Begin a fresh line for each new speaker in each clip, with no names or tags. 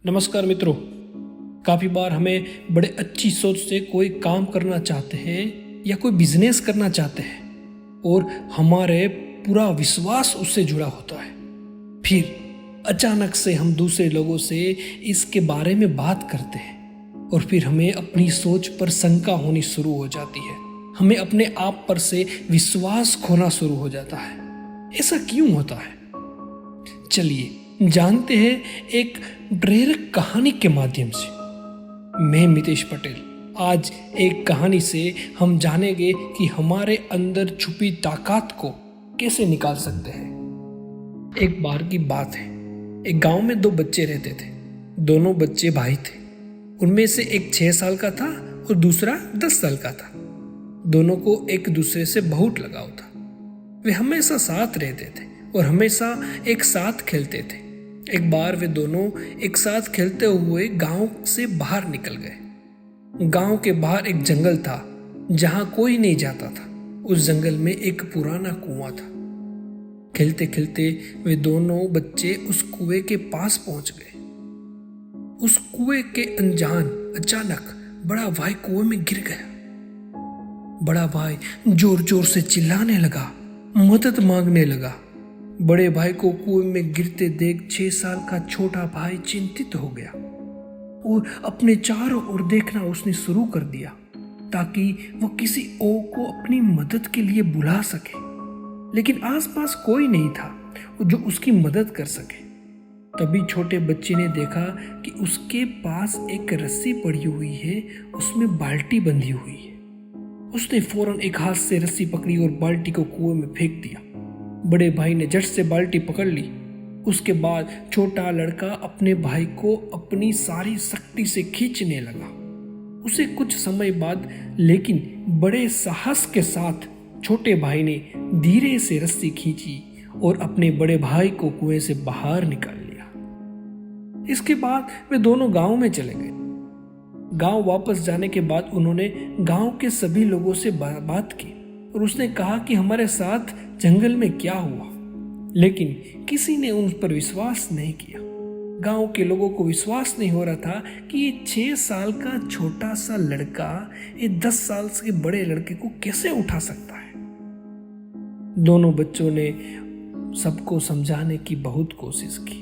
नमस्कार मित्रों। काफ़ी बार हमें बड़े अच्छी सोच से कोई काम करना चाहते हैं या कोई बिजनेस करना चाहते हैं और हमारे पूरा विश्वास उससे जुड़ा होता है। फिर अचानक से हम दूसरे लोगों से इसके बारे में बात करते हैं और फिर हमें अपनी सोच पर शंका होनी शुरू हो जाती है। हमें अपने आप पर से विश्वास खोना शुरू हो जाता है। ऐसा क्यों होता है? चलिए जानते हैं एक प्रेरक कहानी के माध्यम से। मैं मितेश पटेल। आज एक कहानी से हम जानेंगे कि हमारे अंदर छुपी ताकत को कैसे निकाल सकते हैं। एक बार की बात है, एक गांव में दो बच्चे रहते थे। दोनों बच्चे भाई थे। उनमें से एक 6 साल का था और दूसरा 10 साल का था। दोनों को एक दूसरे से बहुत लगाव था। वे हमेशा साथ रहते थे और हमेशा एक साथ खेलते थे। एक बार वे दोनों एक साथ खेलते हुए गांव से बाहर निकल गए। गांव के बाहर एक जंगल था जहां कोई नहीं जाता था। उस जंगल में एक पुराना कुआं था। खेलते खेलते वे दोनों बच्चे उस कुएं के पास पहुंच गए। उस कुएं के अनजान अचानक बड़ा भाई कुएं में गिर गया। बड़ा भाई जोर जोर से चिल्लाने लगा, मदद मांगने लगा। बड़े भाई को कुएं में गिरते देख 6 साल का छोटा भाई चिंतित हो गया और अपने चारों ओर देखना उसने शुरू कर दिया ताकि वह किसी और को अपनी मदद के लिए बुला सके। लेकिन आसपास कोई नहीं था जो उसकी मदद कर सके। तभी छोटे बच्चे ने देखा कि उसके पास एक रस्सी पड़ी हुई है, उसमें बाल्टी बंधी हुई है। उसने फौरन एक हाथ से रस्सी पकड़ी और बाल्टी को कुएं में फेंक दिया। बड़े भाई ने झट से बाल्टी पकड़ ली। उसके बाद छोटा लड़का अपने भाई को अपनी सारी शक्ति से खींचने लगा। उसे कुछ समय बाद लेकिन बड़े साहस के साथ छोटे भाई ने धीरे से रस्सी खींची और अपने बड़े भाई को कुएं से बाहर निकाल लिया। इसके बाद वे दोनों गांव में चले गए। गांव वापस जाने के बाद उन्होंने गांव के सभी लोगों से बात की और उसने कहा कि हमारे साथ जंगल में क्या हुआ। लेकिन किसी ने उन पर विश्वास नहीं किया। गांव के लोगों को विश्वास नहीं हो रहा था कि ये 6 साल का छोटा सा लड़का ये 10 साल के बड़े लड़के को कैसे उठा सकता है। दोनों बच्चों ने सबको समझाने की बहुत कोशिश की,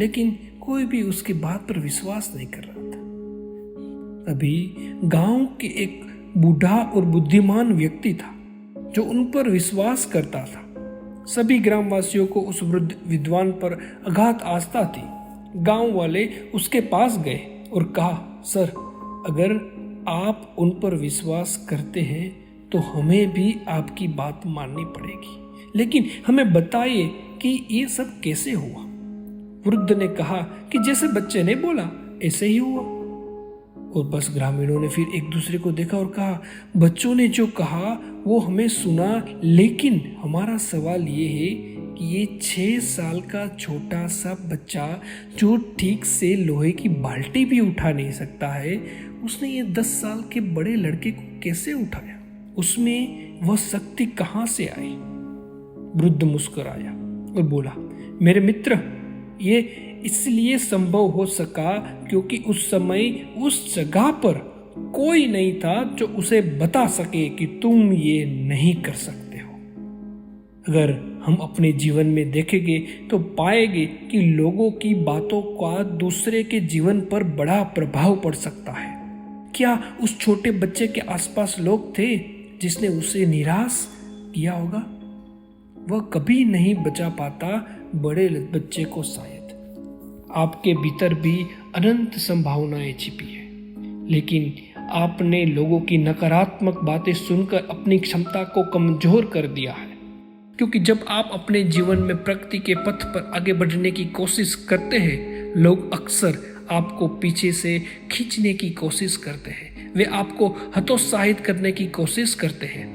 लेकिन कोई भी उसकी बात पर विश्वास नहीं कर रहा था। अभी गांव के एक बूढ़ा और बुद्धिमान व्यक्ति था जो उन पर विश्वास करता था। सभी ग्रामवासियों को उस वृद्ध विद्वान पर अगाध आस्था थी। गांव वाले उसके पास गए और कहा, सर, अगर आप उन पर विश्वास करते हैं तो हमें भी आपकी बात माननी पड़ेगी, लेकिन हमें बताइए कि ये सब कैसे हुआ। वृद्ध ने कहा कि जैसे बच्चे ने बोला ऐसे ही हुआ। और बस ग्रामीणों ने फिर एक दूसरे को देखा और कहा, बच्चों ने जो कहा वो हमें सुना, लेकिन हमारा सवाल ये है कि ये 6 साल का छोटा सा बच्चा जो ठीक से लोहे की बाल्टी भी उठा नहीं सकता है, उसने ये 10 साल के बड़े लड़के को कैसे उठाया? उसमें वह शक्ति कहाँ से आई? वृद्ध मुस्कुराया और बोला, मेरे मित्र, ये इसलिए संभव हो सका क्योंकि उस समय उस जगह पर कोई नहीं था जो उसे बता सके कि तुम ये नहीं कर सकते हो। अगर हम अपने जीवन में देखेंगे तो पाएंगे कि लोगों की बातों का दूसरे के जीवन पर बड़ा प्रभाव पड़ सकता है। क्या उस छोटे बच्चे के आसपास लोग थे जिसने उसे निराश किया होगा? वह कभी नहीं बचा पाता बड़े बच्चे को। शायद आपके भीतर भी अनंत संभावनाएं छिपी है, लेकिन आपने लोगों की नकारात्मक बातें सुनकर अपनी क्षमता को कमजोर कर दिया है। क्योंकि जब आप अपने जीवन में प्रगति के पथ पर आगे बढ़ने की कोशिश करते हैं, लोग अक्सर आपको पीछे से खींचने की कोशिश करते हैं। वे आपको हतोत्साहित करने की कोशिश करते हैं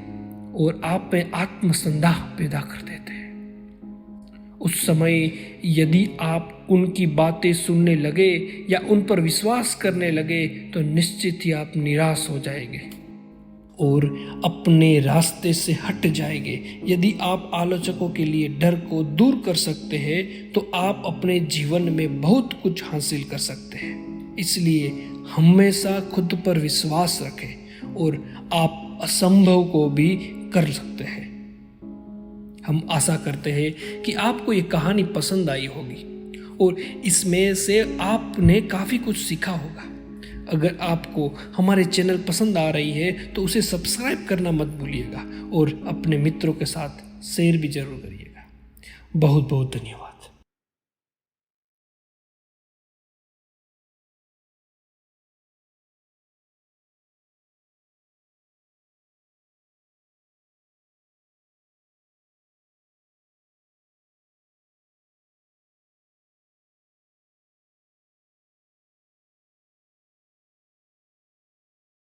और आप में आत्मसंदेह पैदा कर देते हैं। उस समय यदि आप उनकी बातें सुनने लगे या उन पर विश्वास करने लगे तो निश्चित ही आप निराश हो जाएंगे और अपने रास्ते से हट जाएंगे। यदि आप आलोचकों के लिए डर को दूर कर सकते हैं तो आप अपने जीवन में बहुत कुछ हासिल कर सकते हैं। इसलिए हमेशा खुद पर विश्वास रखें और आप असंभव को भी कर सकते हैं। हम आशा करते हैं कि आपको ये कहानी पसंद आई होगी और इसमें से आपने काफ़ी कुछ सीखा होगा। अगर आपको हमारे चैनल पसंद आ रही है तो उसे सब्सक्राइब करना मत भूलिएगा और अपने मित्रों के साथ शेयर भी जरूर करिएगा। बहुत बहुत धन्यवाद।